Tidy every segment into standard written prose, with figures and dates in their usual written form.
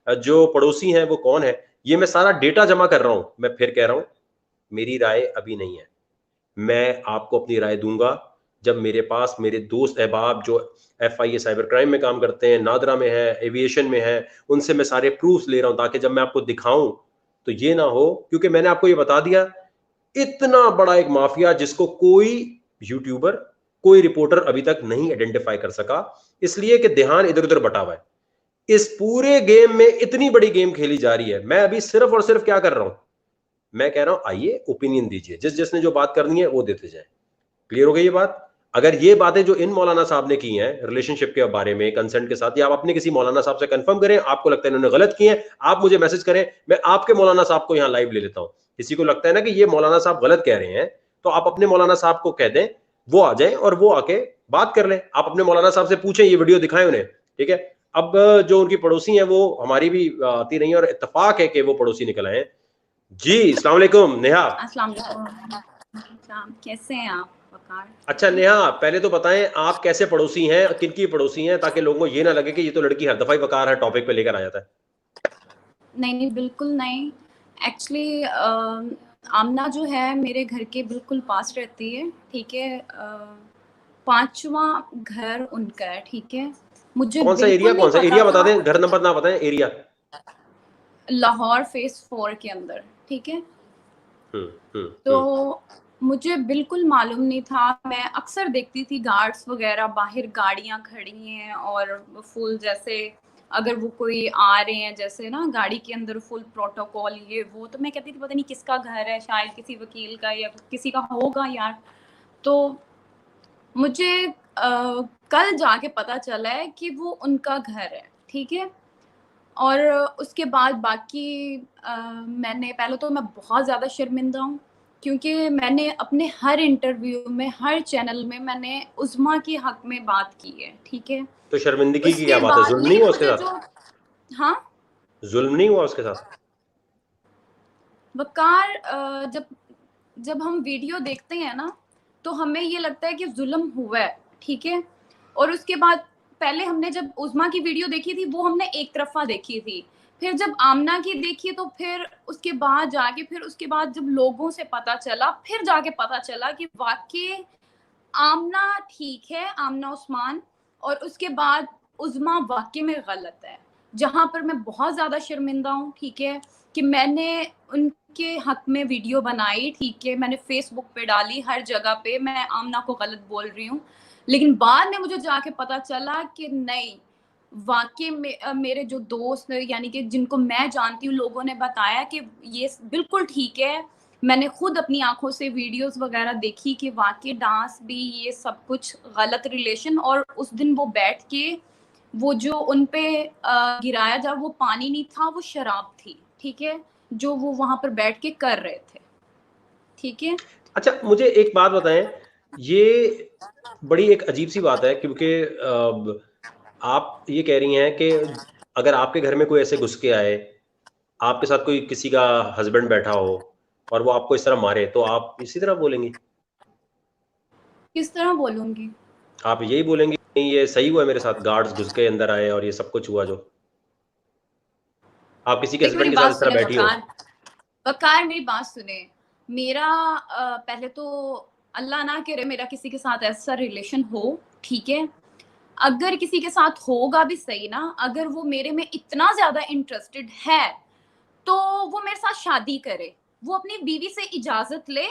जो पड़ोसी हैं वो कौन है, ये मैं सारा डेटा जमा कर रहा हूं। मैं फिर कह रहा हूं, मेरी राय अभी नहीं है, मैं आपको अपनी राय दूंगा जब मेरे पास मेरे दोस्त अहबाब जो FIA साइबर क्राइम में काम करते हैं, नादरा में है, एविएशन में है, उनसे मैं सारे प्रूफ ले रहा हूं, ताकि जब मैं आपको दिखाऊं तो ये ना हो, क्योंकि मैंने आपको ये बता दिया, इतना बड़ा एक माफिया जिसको कोई यूट्यूबर, कोई रिपोर्टर अभी तक नहीं आइडेंटिफाई कर सका, इसलिए कि ध्यान इधर उधर बटा हुआ है। इस पूरे गेम में इतनी बड़ी गेम खेली जा रही है, मैं अभी सिर्फ और सिर्फ क्या कर रहा हूं, मैं कह रहा हूं आइए ओपिनियन दीजिए, जिसने जो बात करनी है वो देते जाए। क्लियर हो गई ये बात? अगर ये बातें जो इन मौलाना साहब ने की हैं रिलेशनशिप के बारे में कंसेंट के साथ, या आप अपने किसी मौलाना साहब से कंफर्म करें, आपको लगता है इन्होंने गलत किए हैं, आप मुझे मैसेज करें, मैं आपके मौलाना साहब को यहां लाइव ले लेता हूं। किसी को लगता है ना कि ये मौलाना साहब गलत कह रहे हैं, तो आप अपने मौलाना साहब को कह दें, वो आ जाए और वो आके बात कर लें। आप अपने मौलाना साहब से पूछें, ये वीडियो दिखाएं उन्हें, ठीक है? अब जो उनकी पड़ोसी हैं वो हमारी भी आती रही है, और इत्तेफाक है कि वो पड़ोसी निकल आए। जी अस्सलाम वालेकुम नेहा। अस्सलाम वालेकुम, कैसे हैं आप वकार? अच्छा नेहा, पहले तो बताएं आप कैसे पड़ोसी हैं, किनकी पड़ोसी हैं, ताकि लोगों को ये ना लगे कि ये तो लड़की हर दफा ही वकार है टॉपिक पे लेकर आ जाता है। नहीं बिल्कुल नहीं। एक्चुअली आमना जो है मेरे घर के बिल्कुल पास रहती है, ठीक है। 5वां घर उनका है, ठीक है। मुझे कौन सा एरिया, बिल्कुल नहीं कौन सा पता एरिया बता था। दें, घर नंबर ना बताएं, एरिया। लाहौर फेज 4 के अंदर, ठीक है। तो मुझे बिल्कुल मालूम नहीं था। मैं अक्सर देखती थी गार्ड्स वगैरह बाहर, गाड़ियां खड़ी हैं और फुल जैसे अगर वो कोई आ रहे हैं जैसे ना गाड़ी के अंदर फुल प्रोटोकॉल ये वो, तो मैं कहती थी पता नहीं किसका घर है, शायद किसी वकील का या किसी का होगा यार। तो मुझे कल जाके पता चला है कि वो उनका घर है, ठीक है। और उसके बाद बाकी मैंने पहले तो मैं बहुत ज़्यादा शर्मिंदा हूँ, क्योंकि मैंने अपने हर इंटरव्यू में, हर चैनल में मैंने उज़्मा के हक में बात की है, ठीक है। तो शर्मिंदगी की क्या उसके बात है, बाद जुल्म नहीं लेकिन हुआ उसके मुझे साथ? जो हाँ जुल्म नहीं हुआ उसके साथ? वकार, जब जब हम वीडियो देखते हैं ना तो हमें ये लगता है कि जुल्म हुआ है, ठीक है। और उसके बाद पहले हमने जब उज़्मा की वीडियो देखी थी वो हमने एक तरफा देखी थी, फिर जब आमना की देखी तो फिर उसके बाद जाके फिर उसके बाद जब लोगों से पता चला फिर जाके पता चला कि वाकई आमना ठीक है, आमना उस्मान, और उसके बाद उज़्मा वाकई में गलत है। जहाँ पर मैं बहुत ज़्यादा शर्मिंदा हूँ, ठीक है, कि मैंने उनके हक में वीडियो बनाई, ठीक है, मैंने फेसबुक पे डाली, हर जगह पे मैं आमना को गलत बोल रही हूँ। लेकिन बाद में मुझे जाके पता चला कि नहीं, वाकई में मेरे जो दोस्त यानी कि जिनको मैं जानती हूँ, लोगों ने बताया कि ये बिल्कुल ठीक है। मैंने खुद अपनी आंखों से वीडियोस वगैरह देखी कि वाकई डांस भी ये सब कुछ गलत रिलेशन, और उस दिन वो बैठ के वो जो उन पे गिराया जा वो पानी नहीं था, वो शराब थी, ठीक है, जो वो वहां पर बैठ के कर रहे थे, ठीक है। अच्छा मुझे एक बात बताएं, ये बड़ी एक अजीब सी बात है, क्योंकि आप ये कह रही हैं कि अगर आपके घर में कोई ऐसे घुस के आए, आपके साथ कोई किसी का हस्बैंड बैठा हो और वो आपको इस तरह मारे, तो आप इसी तरह बोलेंगी? किस तरह बोलूंगी? आप यही बोलेंगे नहीं ये सही हुआ मेरे साथ, गार्ड्स घुस के अंदर आए और ये सब कुछ हुआ, जो आप किसी के देखिए मेरी हस्बैंड के बात साथ इस तरह सुने बैठी हो? वकार, वकार मेरी बात सुने। मेरा पहले तो अल्लाह ना करे मेरा किसी के साथ ऐसा रिलेशन हो, ठीक है। अगर किसी के साथ होगा भी सही ना, अगर वो मेरे में इतना ज्यादा इंटरेस्टेड है तो वो मेरे साथ शादी करे, वो अपनी बीवी से इजाजत ले।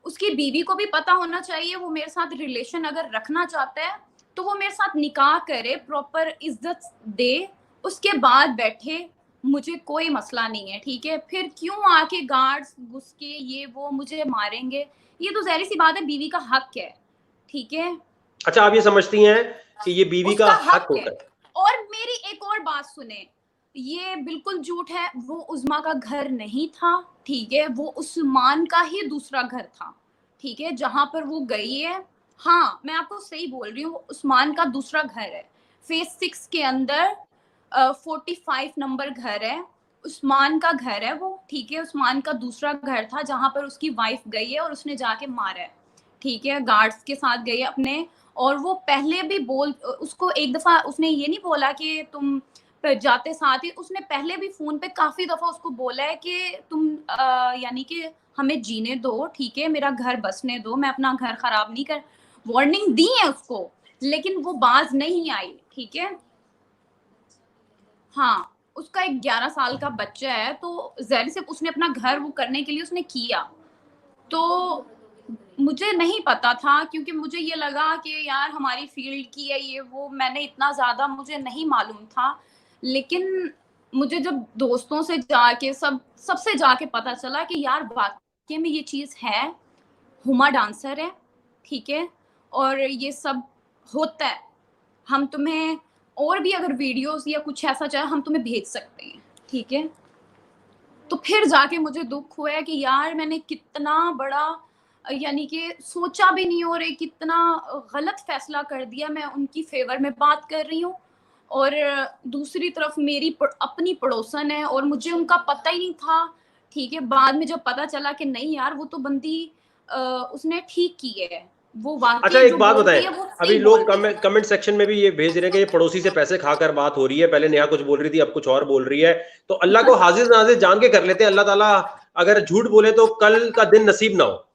उसकी बीवी को भी पता होना चाहिए वो मेरे साथ रिलेशन अगर रखना चाहता है तो वो मेरे साथ निकाह करे, प्रॉपर इज्जत दे, उसके बाद बैठे, मुझे कोई मसला नहीं है, ठीक है। फिर क्यों आके गार्ड्स घुस के ये वो मुझे मारेंगे, ये तो जहरी सी बात है, बीवी का हक है, ठीक है। अच्छा आप ये समझती हैं कि ये बीवी का उसका हक हक है। होता है? और मेरी एक और बात सुने, ये बिल्कुल झूठ है, वो उज़्मा का घर नहीं था, ठीक है, वो उस्मान का ही दूसरा घर था, ठीक है, जहां पर वो गई है। हाँ मैं आपको सही बोल रही हूँ, वो उस्मान का दूसरा घर है, फेज 6 के अंदर 45 नंबर घर है, उस्मान का घर है वो, ठीक है। उस्मान का दूसरा घर था जहां पर उसकी वाइफ गई है और उसने जाके मारा है, ठीक है, गार्ड्स के साथ गई है अपने। और वो पहले भी बोल, उसको एक दफा उसने ये नहीं बोला कि तुम जाते साथ ही उसने पहले भी फोन पे काफी दफा उसको बोला है कि तुम यानी कि हमें जीने दो, ठीक है, मेरा घर बसने दो, मैं अपना घर खराब नहीं कर, वार्निंग दी है उसको, लेकिन वो बाज नहीं आई, ठीक है। हाँ, उसका एक 11 साल का बच्चा है, तो ज़ाहिर से उसने अपना घर वो करने के लिए उसने किया। तो मुझे नहीं पता था, क्योंकि मुझे ये लगा कि यार हमारी फील्ड की है ये वो, मैंने इतना ज़्यादा मुझे नहीं मालूम था। लेकिन मुझे जब दोस्तों से जाके सबसे जाके पता चला कि यार वाक़ई में ये चीज़ है, हुमा डांसर है, ठीक है? और ये सब होता है। हम तुम्हें और भी अगर वीडियोज़ या कुछ ऐसा चाहे हम तुम्हें भेज सकते हैं, ठीक है? तो फिर जाके मुझे दुःख हुआ है कि यार मैंने कितना बड़ा यानी कि सोचा भी नहीं और एक कितना गलत फैसला कर दिया। मैं उनकी फ़ेवर में बात कर रही हूँ और दूसरी तरफ मेरी अपनी पड़ोसन है और मुझे उनका पता ही नहीं था, ठीक है? बाद में जब पता चला कि नहीं यार वो तो बंदी उसने ठीक की है। वो अच्छा वाक़ई एक जो बात बोल बताएं, रही है वो अभी सही बोल लोग रही है। कमेंट सेक्शन में भी ये भेज रहे हैं कि ये पड़ोसी से पैसे खाकर बात हो रही है, पहले नेहा कुछ बोल रही थी अब कुछ और बोल रही है। तो अल्लाह को हाजिर नाजिर जान के कर लेते हैं, अल्लाह ताला अगर झूठ बोले तो कल का दिन नसीब ना हो।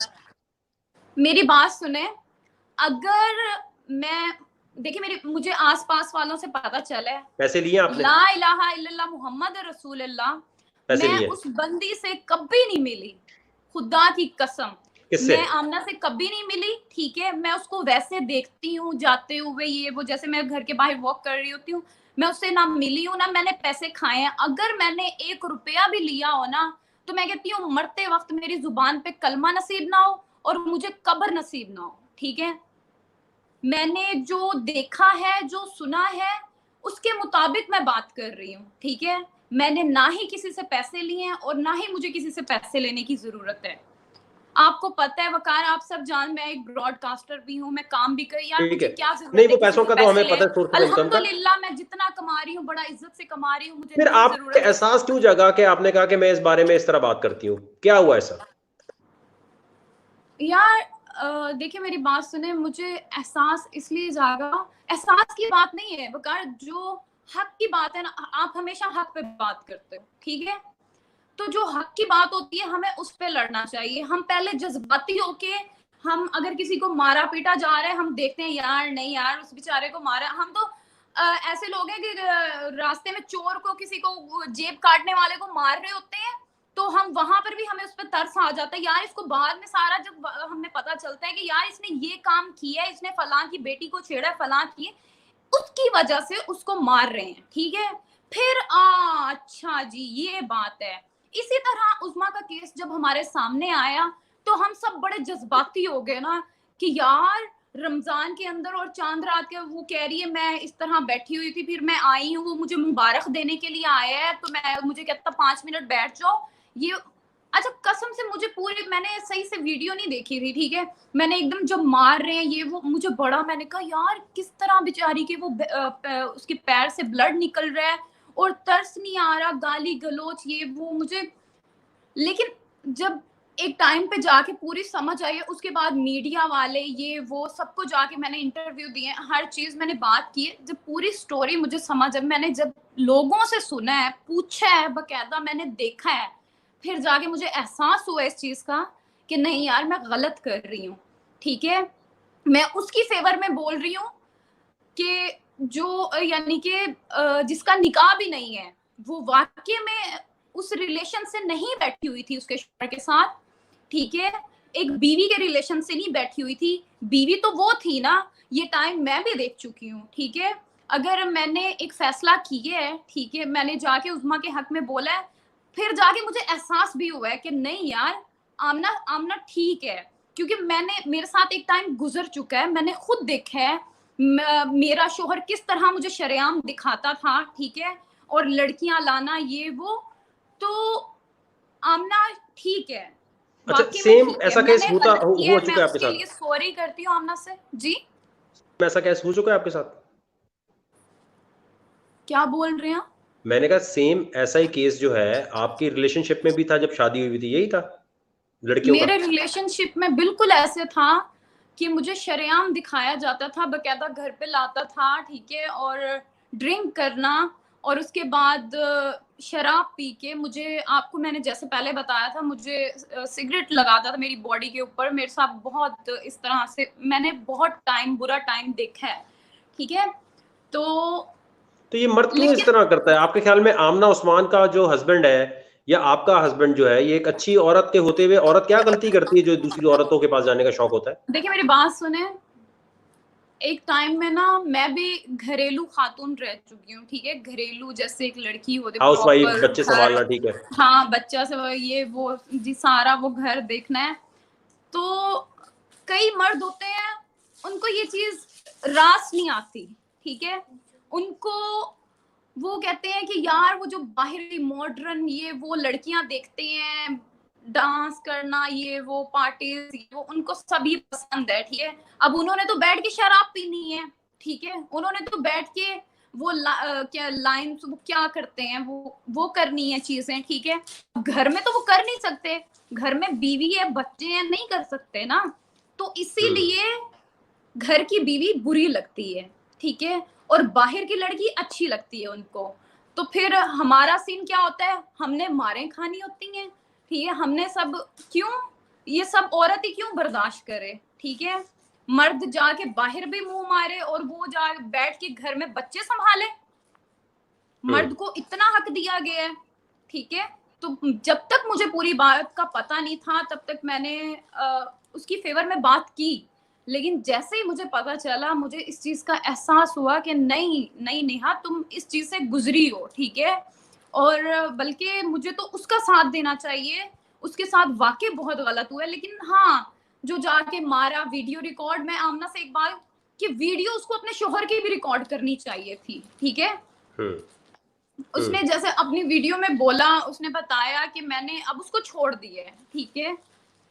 मेरी बात सुने, अगर मैं देखिए मेरे मुझे आस-पास वालों से पता चला है, पैसे लिए आपने? ला इलाहा इल्लल्लाह मुहम्मद रसूलुल्लाह, पैसे मैं लिए? उस बंदी से कभी नहीं मिली, खुदा की कसम। किससे? मैं आमना से कभी नहीं मिली, ठीक है? मैं उसको वैसे देखती हूँ जाते हुए ये वो, जैसे मैं घर के बाहर वॉक कर रही होती हूँ, मैं उससे ना मिली हूँ, ना मैंने पैसे खाए हैं। अगर मैंने 1 रुपया भी लिया हो ना, तो मैं कहती हूँ मरते वक़्त मेरी ज़ुबान पे कलमा नसीब ना हो और मुझे कब्र नसीब ना हो, ठीक है? मैंने जो देखा है, जो सुना है, उसके मुताबिक मैं बात कर रही हूँ, ठीक है? मैंने ना ही किसी से पैसे लिए हैं और ना ही मुझे किसी से पैसे लेने की ज़रूरत है। आपको पता है वक़ार, आप सब मैं एक ब्रॉडकास्टर भी हूँ, मैं काम भी कर यार ठीक है। मुझे क्या ज़रूरत नहीं है वो किसी पैसों से का तो पैसे हमें ले। पता है, सोर्स ऑफ इनकम का। अल्हम्दुलिल्लाह मैं जितना कमा रही हूँ, बड़ा इज़्ज़त से कमा रही हूँ, मुझे फिर नहीं आपको ज़रूरत है। एहसास क्यों जगा कि आपने कहा कि मैं इस बारे में इस तरह बात करती हूँ? क्या हुआ ऐसा? यार देखिए मेरी बात सुने, मुझे एहसास इसलिए जागा, एहसास की बात नहीं है वकार, जो हक की बात है ना, आप हमेशा हक पे बात करते हो, ठीक है? तो जो हक की बात होती है हमें उस पे लड़ना चाहिए। हम पहले जज्बाती होके हम अगर किसी को मारा पीटा जा रहा है, हम देखते हैं यार नहीं यार उस बेचारे को मारा, हम तो ऐसे लोग हैं कि रास्ते में चोर को किसी को जेब काटने वाले को मार रहे होते हैं, तो हम वहां पर भी हमें उस पर तरस आ जाता है यार। इसको बाद में सारा जब हमें पता चलता है कि यार इसने ये काम किया है, इसने फलां की बेटी को छेड़ा है, फलां किए, उसकी वजह से उसको मार रहे हैं, ठीक है? फिर अच्छा जी ये बात है। इसी तरह उस्मा का केस जब हमारे सामने आया तो हम सब बड़े जज्बाती हो गए ना कि यार रमजान के अंदर और चांद रात के, वो कह रही है मैं इस तरह बैठी हुई थी, फिर मैं आई हूँ, वो मुझे मुबारक देने के लिए आया है, तो मैं मुझे कहता 5 मिनट बैठ जाओ। ये अच्छा कसम से मुझे पूरी, मैंने सही से वीडियो नहीं देखी थी, ठीक है? मैंने एकदम जब मार रहे हैं ये वो, मुझे बड़ा, मैंने कहा यार किस तरह बेचारी के वो उसके पैर से ब्लड निकल रहा है और तरस नहीं आ रहा, गाली गलोच ये वो मुझे। लेकिन जब एक टाइम पे जाके पूरी समझ आई है, उसके बाद मीडिया वाले ये वो सबको जाके मैंने इंटरव्यू दिए, हर चीज मैंने बात की है, जब पूरी स्टोरी मुझे समझ, मैंने जब लोगों से सुना है, पूछा है, बकायदा मैंने देखा है, फिर जाके मुझे एहसास हुआ इस चीज का कि नहीं यार मैं गलत कर रही हूँ, ठीक है? मैं उसकी फेवर में बोल रही हूँ कि जो यानी कि जिसका निकाह भी नहीं है, वो वाकई में उस रिलेशन से नहीं बैठी हुई थी उसके शौहर के साथ, ठीक है? एक बीवी के रिलेशन से नहीं बैठी हुई थी, बीवी तो वो थी ना, ये टाइम मैं भी देख चुकी हूँ, ठीक है? अगर मैंने एक फैसला किया है, ठीक है, मैंने जाके उस्मा के हक में बोला है, फिर जाके मुझे एहसास भी हुआ है कि नहीं यार आमना आमना ठीक है, क्योंकि मैंने, मेरे साथ एक टाइम गुजर चुका है, मैंने खुद देखा है मेरा शोहर किस तरह मुझे शरेआम दिखाता था, ठीक है? और लड़कियां लाना ये वो, तो आमना ठीक है, अच्छा वाकई में सेम ठीक है, ऐसा केस मैंने गलत किया हो है, मैं चुका है आपके उसके साथ? लिए सॉरी करती हूँ आमना से जी। ऐसा केस हो चुका है आपके साथ? क्या बोल रहे हैं आप? मैंने कहा सेम ऐसा ही केस जो है आपकी रिलेशनशिप में भी था जब शादी हुई थी, यही था लड़कियों का? मेरे रिलेशनशिप में बिल्कुल ऐसे था कि मुझे शरेआम दिखाया जाता था, बकायदा घर पे लाता था, ठीक है? और ड्रिंक करना, और उसके बाद शराब पी के मुझे, आपको मैंने जैसे पहले बताया था, मुझे सिगरेट लगाता था मेरी बॉडी के ऊपर। मेरे साथ बहुत इस तरह से मैंने बहुत बुरा टाइम देखा है, ठीक है। तो ये मर्द क्यों इस लेकिन तरह करता है आपके ख्याल में? आमना उस्मान का जो हस्बैंड है या आपका हस्बैंड जो है, ये एक अच्छी औरत के होते हुए औरत क्या गलती करती है जो दूसरी औरतों के पास जाने का शौक होता है? देखिए मेरी बात सुने, एक टाइम में ना मैं भी घरेलू खातून रह चुकी हूँ, ठीक है। घरेलू जैसे एक लड़की होती हाउस वाइफ, प्रॉपर बच्चे घर, संभालना, ठीक है। हाँ बच्चा से ये वो जी सारा वो घर देखना है। तो कई मर्द होते हैं उनको ये चीज रास नहीं आती, ठीक है। उनको वो कहते हैं कि यार वो जो बाहरी मॉडर्न ये वो लड़कियां देखते हैं, डांस करना, ये वो पार्टीज, वो उनको सभी पसंद है, ठीक है। अब उन्होंने तो बैठ के शराब पीनी है, ठीक है। उन्होंने तो बैठ के वो क्या लाइन वो क्या करते हैं वो करनी है चीजें, ठीक है। घर में तो वो कर नहीं सकते, घर में बीवी है बच्चे हैं, नहीं कर सकते ना। तो इसीलिए घर की बीवी बुरी लगती है, ठीक है, और बाहर की लड़की अच्छी लगती है उनको। तो फिर हमारा सीन क्या होता है, हमने मारें खानी होती हैं, ठीक है। हमने सब क्यों, ये सब औरत ही क्यों बर्दाश्त करे, ठीक है। मर्द जाके बाहर भी मुंह मारे और वो जा बैठ के घर में बच्चे संभाले, मर्द को इतना हक दिया गया है, ठीक है। तो जब तक मुझे पूरी बात का पता नहीं था तब तक मैंने उसकी फेवर में बात की। लेकिन जैसे ही मुझे पता चला, मुझे इस चीज का एहसास हुआ कि नहीं नहीं नेहा, तुम इस चीज से गुजरी हो, ठीक है। और बल्कि मुझे तो उसका साथ देना चाहिए, उसके साथ वाकई बहुत गलत हुआ है। लेकिन हाँ, जो जाके मारा, वीडियो रिकॉर्ड, मैं आमना से एक बार कि वीडियो उसको अपने शोहर की भी रिकॉर्ड करनी चाहिए थी, ठीक है। हम्म। हम्म। उसने जैसे अपनी वीडियो में बोला, उसने बताया कि मैंने अब उसको छोड़ दिया है, ठीक है।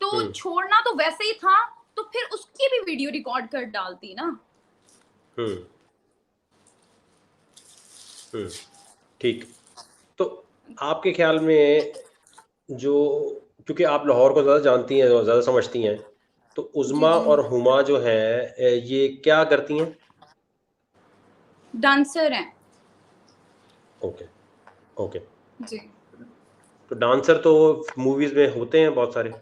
तो हम्म। छोड़ना तो वैसे ही था, तो फिर उसकी भी वीडियो रिकॉर्ड कर डालती ना। हम्म। हम्म। ठीक। तो आपके ख्याल में जो, क्योंकि आप लाहौर को ज़्यादा जानती हैं और ज़्यादा समझती हैं, तो जी उज़मा जी, और हुमा जो हैं, ये क्या करती हैं? डांसर हैं। ओके। ओके। जी, तो डांसर तो मूवीज में होते हैं बहुत सारे।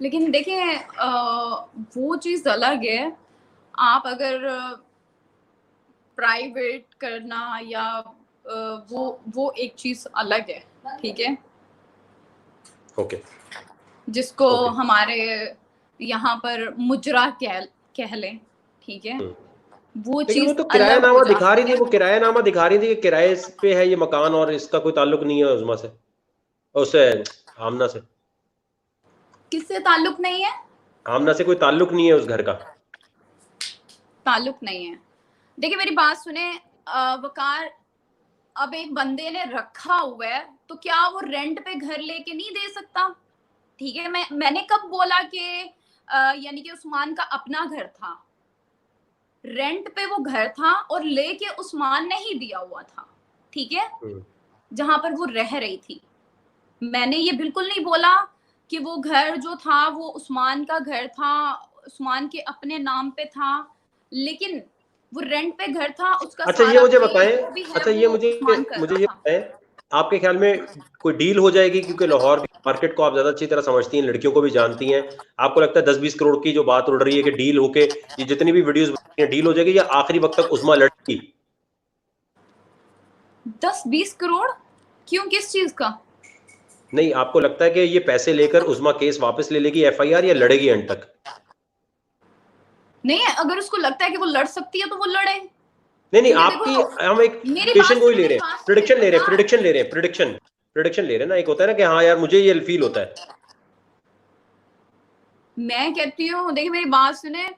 लेकिन देखिए वो चीज अलग है। आप अगर प्राइवेट करना या वो एक चीज अलग है, ठीक है। ओके। जिसको ओके। हमारे यहाँ पर मुजरा कह लें, ठीक है। हम्म। वो लेकिन वो चीज तो अलग हो किरायानामा दिखा रही जाती थी, है। वो किरायानामा दिखा रही थी कि किराए पे है ये मकान और इसका कोई ताल्लुक नहीं है उज़मा से, उससे, आमना से। किससे ताल्लुक नहीं है? आमना से कोई ताल्लुक नहीं है उस घर का। ताल्लुक नहीं है। देखिए मेरी बात सुने, वकार, अब एक बंदे ने रखा हुआ है तो क्या वो रेंट पे घर लेके नहीं दे सकता? ठीक है, मैंने कब बोला कि यानी कि उस्मान का अपना घर था, रेंट पे वो घर था और लेके उस्मान ने ही दिया हुआ था, ठीक है, हम्म। जहां पर वो रह रही थी। मैंने ये बिल्कुल नहीं बोला कि वो घर जो था वो उस्मान का घर था, उस्मान के अपने नाम पे था। लेकिन वो रेंट पे घर था, उसका अच्छा ये सारा मुझे पे बताएं, जो भी है अच्छा वो ये मुझे उस्मान कर मुझे रहा ये था। बताएं, आपके ख्याल में कोई डील हो जाएगी? क्योंकि लाहौर की मार्केट को आप ज्यादा अच्छी तरह समझती हैं, लड़कियों को भी जानती हैं। आपको लगता है 10-20 करोड़ की जो बात उड़ रही है कि डील होके ये जितनी भी वीडियोस बनी हैं डील हो जाएगी, या आखिरी वक्त तक उज़मा लड़की? 10-20 करोड़? क्यों, किस चीज का? नहीं, आपको लगता है कि ये पैसे लेकर उज़मा केस वापस ले लेगी, एफआईआर, या लड़ेगी एंड तक? नहीं है, अगर उसको लगता है कि वो लड़ सकती है तो वो लड़े। नहीं नहीं, क्योंकि आपकी, देखो, हम एक मेरी प्रिडिक्शन बात को ही सुने, ले मेरी रहे हैं, बात सुने प्रिडिक्शन ले रहे हैं, वकार। प्रिडिक्शन ले रहे हैं, प्रिडिक्शन ले रहे हैं ना। एक होता है ना कि हाँ यार मुझे ये फील होता है। मैं कहती हूँ, देखिए मेरी बात सुने,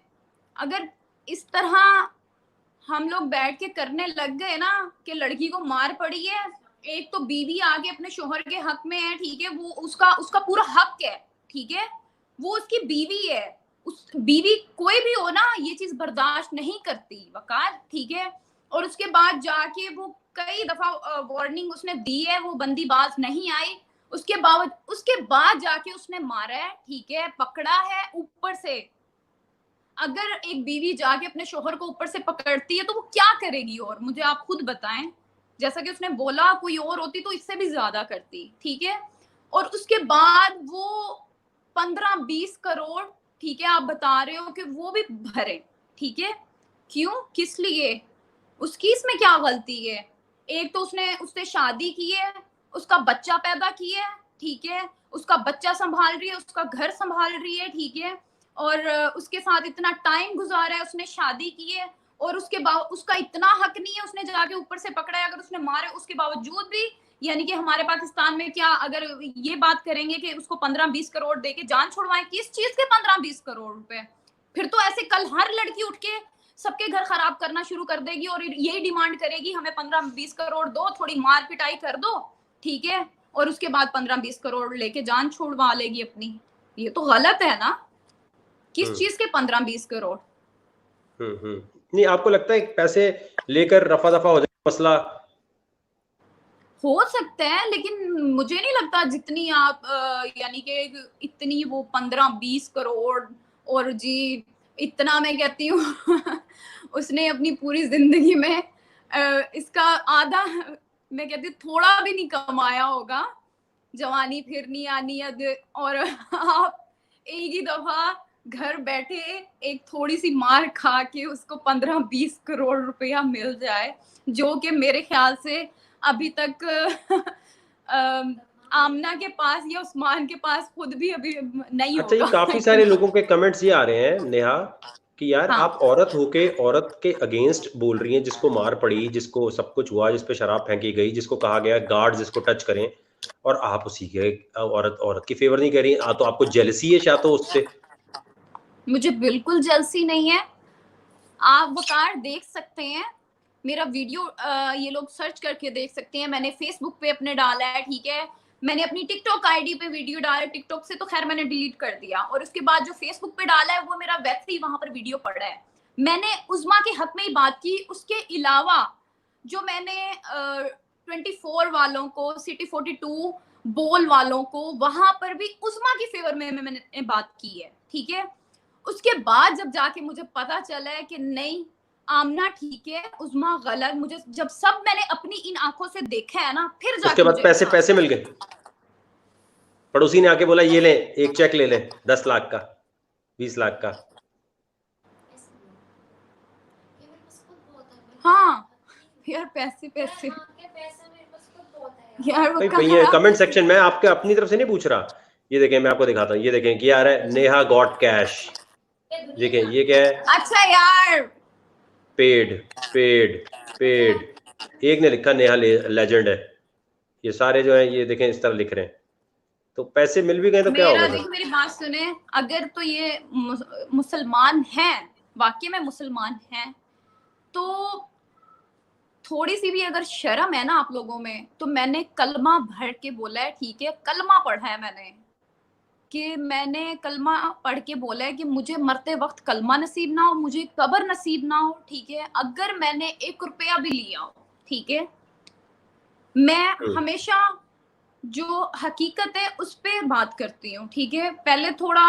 अगर इस तरह हम लोग बैठ के करने लग गए ना कि लड़की को मार पड़ी है, एक तो बीवी आगे अपने शोहर के हक में है, ठीक है, वो उसका उसका पूरा हक है, ठीक है, वो उसकी बीवी है। उस बीवी कोई भी हो ना, ये चीज बर्दाश्त नहीं करती वकार, ठीक है। और उसके बाद जाके वो कई दफा वार्निंग उसने दी है, वो बंदी बाज नहीं आई। उसके बाद जाके उसने मारा है, ठीक है, पकड़ा है ऊपर से। अगर एक बीवी जाके अपने शोहर को ऊपर से पकड़ती है तो वो क्या करेगी? और मुझे आप खुद बताएं। जैसा कि उसने बोला कोई और होती तो इससे भी ज्यादा करती, ठीक है। और उसके बाद वो 15-20 करोड़, ठीक है, आप बता रहे हो कि वो भी भरे, ठीक है, क्यों, किस लिए, उसकी इसमें क्या गलती है? एक तो उसने शादी की है, उसका बच्चा पैदा किया है, ठीक है, उसका बच्चा संभाल रही है, उसका घर संभाल रही है, ठीक है, और उसके साथ इतना टाइम गुजारा है, उसने शादी की है, और उसके बाद उसका इतना हक नहीं है, उसने जाके ऊपर से पकड़ा है, अगर उसने मारे उसके बावजूद भी, यानी कि हमारे पाकिस्तान में क्या अगर ये बात करेंगे कि उसको 15-20 करोड़ देके जान छुड़वाएं, किस चीज के 15-20 करोड़ रुपए? फिर तो ऐसे कल हर लड़की उठ के सबके घर खराब करना शुरू कर देगी और यही डिमांड करेगी हमें 15-20 करोड़ दो, थोड़ी मार पिटाई कर दो, ठीक है, और उसके बाद 15-20 करोड़ लेके जान छुड़वा लेगी अपनी। ये तो गलत है ना, किस चीज के 15-20 करोड़? नहीं, आपको लगता है पैसे लेकर रफा दफा हो जाए मसला? हो सकता है, लेकिन मुझे नहीं लगता जितनी आप यानी कि इतनी वो 15-20 करोड़, और जी इतना मैं कहती हूँ उसने अपनी पूरी जिंदगी में इसका आधा, मैं कहती हूँ थोड़ा भी नहीं कमाया होगा, जवानी फिरनी आनी और आप एक ही दफा घर बैठे एक थोड़ी सी मार खा के उसको 15-20 करोड़ रुपया मिल जाए, जो कि मेरे ख्याल से अभी तक आमना के पास या उस्मान के पास खुद भी अभी नहीं अच्छा, ये होगा काफी सारे इतना। लोगों के कमेंट्स ये आ रहे हैं नेहा कि यार हाँ आप औरत होके औरत के अगेंस्ट बोल रही हैं, जिसको मार पड़ी, जिसको सब कुछ हुआ, जिस पे शराब फेंकी गई, जिसको कहा गया गार्ड जिसको टच करें, और आप उसी के औरत औरत की फेवर नहीं कर रही। तो आपको जेलसी है शायद तो उससे? मुझे बिल्कुल जलसी नहीं है, आप वकार देख सकते हैं मेरा वीडियो, ये लोग सर्च करके देख सकते हैं, मैंने फेसबुक पे अपने डाला है, ठीक है, मैंने अपनी टिकटॉक आईडी पे वीडियो डाला, टिकटॉक से तो खैर मैंने डिलीट कर दिया, और उसके बाद जो फेसबुक पे डाला है वो मेरा वैसे ही वहां पर वीडियो पड़ा है। मैंने उज़्मा के हक में ही बात की, उसके अलावा जो मैंने 24 वालों को, सिटी 42 बोल वालों को, वहां पर भी उज़्मा की फेवर में मैंने बात की है, ठीक है। उसके बाद जब जाके मुझे पता चला है कि नहीं आमना ठीक है, उज़्मा गलत, मुझे जब सब मैंने अपनी इन आंखों से देखा है ना, फिर उसके जाके बाद मुझे पैसे एहसास पैसे मिल गए? पड़ोसी ने आके बोला ये ले एक चेक ले ले 10 लाख का, 20 लाख का? हाँ यार पैसे पैसे यार वो भाई कहाँ भैया, रहा? कमेंट सेक्शन में आपके अपनी तरफ से नहीं पूछ रहा। ये देखें, मैं आपको दिखाता हूँ, ये देखें कि यार है नेहा गॉट कैश। देखें ये क्या है, अच्छा यार पेड पेड पेड। एक ने लिखा नेहा लेजेंड है। ये सारे जो है ये देखें इस तरह लिख रहे हैं। तो पैसे मिल भी गए तो क्या मेरा होगा देखिए, फिर? मेरी बात सुने, अगर तो ये मुसलमान हैं, वाकई में मुसलमान हैं, तो थोड़ी सी भी अगर शर्म है ना आप लोगों में, तो मैंने कलमा भर के बोला है, ठीक है, कलमा पढ़ा है मैंने, कि मैंने कलमा पढ़ के बोला है कि मुझे मरते वक्त कलमा नसीब ना हो, मुझे कब्र नसीब ना हो, ठीक है, अगर मैंने 1 रुपया भी लिया हो, ठीक है, मैं हमेशा जो हकीकत है उस पे बात करती हूँ, ठीक है, पहले थोड़ा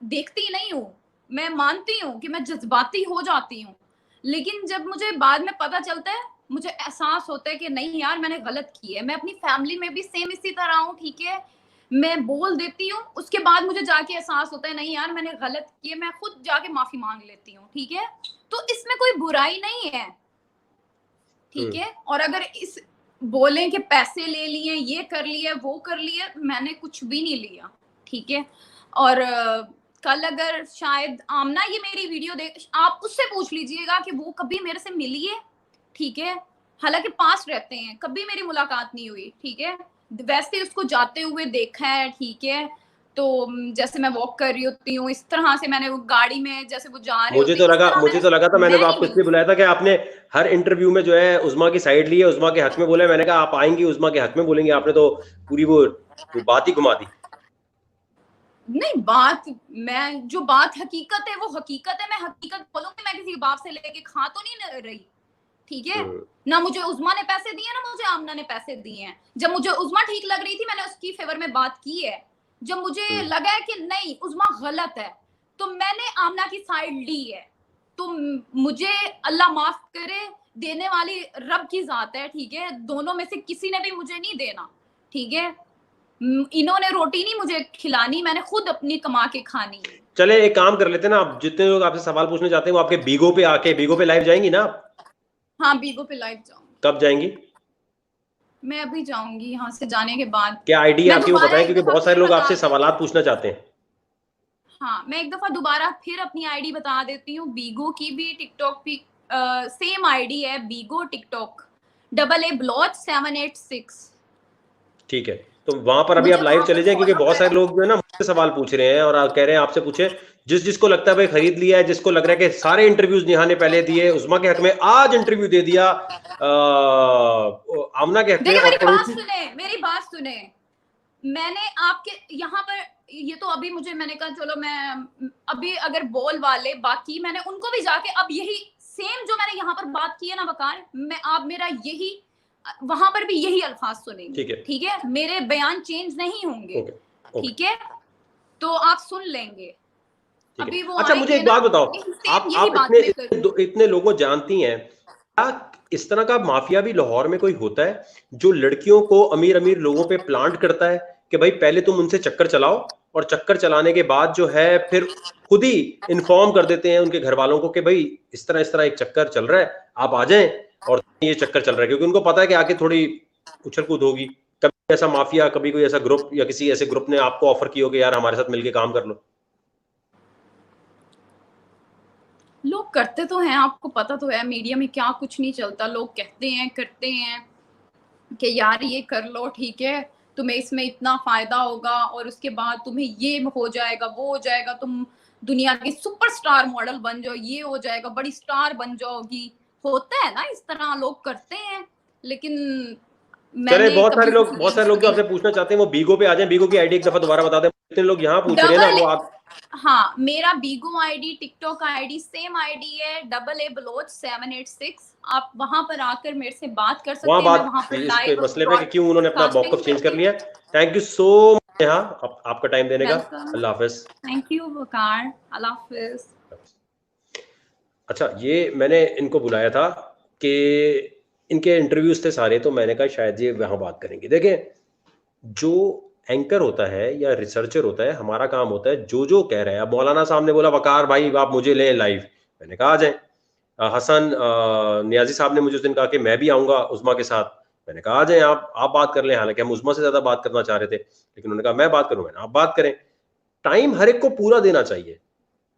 देखती नहीं हूँ, मैं मानती हूँ कि मैं जज्बाती हो जाती हूँ, लेकिन जब मुझे बाद में पता चलता है, मुझे एहसास होता है कि नहीं यार मैंने गलत की है। मैं अपनी फैमिली में भी सेम इसी तरह हूँ, ठीक है, मैं बोल देती हूँ, उसके बाद मुझे जाके एहसास होता है नहीं यार मैंने गलत की है, मैं खुद जाके माफी मांग लेती हूँ, ठीक है, तो इसमें कोई बुराई नहीं है, ठीक है। और अगर इस बोले कि पैसे ले लिए, ये कर लिए, वो कर लिए, मैंने कुछ भी नहीं लिया, ठीक है। और कल अगर शायद आमना ये मेरी वीडियो देख, आप उससे पूछ लीजिएगा कि वो कभी मेरे से मिली है, ठीक है, हालांकि पास रहते हैं, कभी मेरी मुलाकात नहीं हुई, ठीक है, वैसे उसको जाते हुए देखा है, ठीक है, तो जैसे मैं वॉक कर रही होती हूँ इस तरह से, मैंने वो गाड़ी में जैसे वो जा रहे होते इस तरह मुझे तो लगा था, मैंने मैं तो नहीं आपको मिली। इसलिए बुलाया था कि आपने हर इंटरव्यू में जो है उज़्मा की साइड ली है, उज़्मा के हक में बोला है। मैंने कहा आप आएंगी उज़्मा के हक में बोलेंगे, आपने तो पूरी वो बात ही घुमा दी। नहीं बात, मैं जो बात हकीकत है वो हकीकत है, मैं हकीकत बोलूंगी, मैं किसी बाप से लेके खा तो नहीं रही, ठीक है, ना मुझे उज़्मा ने पैसे दिए ना मुझे आमना ने पैसे दिए हैं। जब मुझे उज़्मा ठीक लग रही थी मैंने उसकी फेवर में बात की है, जब मुझे लगा है कि नहीं उज़्मा गलत है तो मैंने आमना की साइड ली है। तो मुझे अल्लाह माफ करे, देने वाली रब की जात है, ठीक है, दोनों में से किसी ने भी मुझे नहीं देना, ठीक है, इन्होंने रोटी नहीं मुझे खिलानी, मैंने खुद अपनी कमा के खानी है। चले एक काम कर लेते हैं ना, आप जितने लोग आपसे सवाल पूछने चाहते हैं वो आपके बीगो पे आके, बीगो पे लाइव जाएंगी ना आप? हाँ बीगो पे लाइव जाऊंगी। कब जाएंगी? मैं अभी जाऊंगी यहाँ से जाने के बाद। क्या आईडी मैं आपकी वो दोबारा बताएं, एक क्योंकि दफा बहुत सारे फिर लोग बता आपसे देती सवालात हूँ। पूछना चाहते हैं। हाँ मैं एक दफा दोबारा फिर अपनी आईडी बता देती हूँ, बीगो की भी, टिकटॉक भी सेम आईडी है, बीगो टिकटॉक AA ब्लॉच 786। ठीक है, तो वहां पर अभी मुझे आप लाइव वहां चले पर जाएं, क्योंकि फॉलो बहुत सारे करें। लोग जो है ना मुझसे सवाल पूछ रहे हैं और कह रहे हैं आपसे पूछे, जिसको लगता है भाई खरीद लिया है, जिसको लग रहा है कि सारे इंटरव्यूज नेहा ने पहले दिए, उस्मा के हक में आज इंटरव्यू दे दिया, आमना के हक में, देखिए और मेरी बात पड़ोसी। सुने, मेरी बात सुने, मैंने आपके यहाँ पर ये तो अभी मुझे, मैंने कहा चलो मैं अभी अगर बोल वाले बाकी मैंने उनको भी जाके अब यही सेम जो मैंने यहाँ पर बात की है ना वकार, मैं आप मेरा यही वहां पर भी यही अल्फाज सुनेंगे, ठीक है, ठीक है, मेरे बयान चेंज नहीं होंगे, ओके ओके, ठीक है, तो आप सुन लेंगे। ठीक है। अभी वो अच्छा मुझे आएंगे एक ना, बात बताओ, यही सेम यही आप बात इतने मैं करूंगी। इतने लोगों को जानती हैं, क्या इस तरह का माफिया भी लाहौर में कोई होता है जो लड़कियों को अमीर अमीर लोगों पे प्लांट करता है कि भाई पहले तुम उनसे चक्कर चलाओ, और चक्कर चलाने के बाद जो है फिर खुद ही इन्फॉर्म कर देते हैं उनके घर वालों को कि भाई इस तरह एक चक्कर चल रहा है, आप आ जाएं, और ये चक्कर चल रहा है, क्योंकि उनको पता है कि आगे थोड़ी उछल कूद होगी। कभी ऐसा माफिया, कभी कोई ऐसा ग्रुप या किसी ऐसे ग्रुप ने आपको ऑफर किया हो कि यार हमारे साथ मिलके काम कर लो? लोग करते तो हैं, आपको पता तो है मीडिया में क्या कुछ नहीं चलता, लोग कहते हैं करते हैं कि यार ये कर लो, ठीक है, तुम्हें इसमें इतना फायदा होगा और उसके बाद तुम्हें ये हो जाएगा, वो हो जाएगा, तुम दुनिया की सुपरस्टार मॉडल बन जाओ, ये हो जाएगा, बड़ी स्टार बन जाओगी। होता है ना, इस तरह लोग करते हैं, लेकिन चले मैंने कभी किसी बहुत सारे लोग जो आपसे पूछना चाहते हैं वो बीगो पे आ जाएं, बीगो की आईडी एक दफा दोबारा बता दें, जितने लोग यहाँ पूछ रहे हैं ना डबल, वो आप। हाँ मेरा Bigo ID, TikTok ID same ID है, AA ब्लोच 786। आप वहां पर आकर मेरे से बात कर वहां सकते हैं, मैं वहां बात पर इस पे लाइव मसले पे कि क्यों उन्होंने अपना ब्रॉडकास्टिंग मौकफ चेंज कर करती लिया। हूँ। Thank you so much Neha, आपका टाइम देने का। वेलकम, अल्लाह हाफिज। थैंक यू वकार, अल्लाह हाफिज। अच्छा, ये मैंने इनको बुलाया था कि इनके इंटरव्यूज थे सारे, तो मैंने कहा शायद ये वहां बात करेंगे। देखें, जो एंकर होता है या रिसर्चर होता है, हमारा काम होता है जो कह रहे हैं। अब मौलाना साहब ने बोला वकार भाई आप मुझे लें लाइव, मैंने कहा आ जाए। हसन नियाजी साहब ने मुझे उस दिन कहा कि मैं भी आऊंगा उस्मा के साथ, मैंने कहा आ जाए, आप बात कर लें। हालांकि हम उस्मा से ज्यादा बात करना चाह रहे थे, लेकिन उन्होंने कहा मैं बात करूं, मैंने आप बात करें। टाइम हर एक को पूरा देना चाहिए।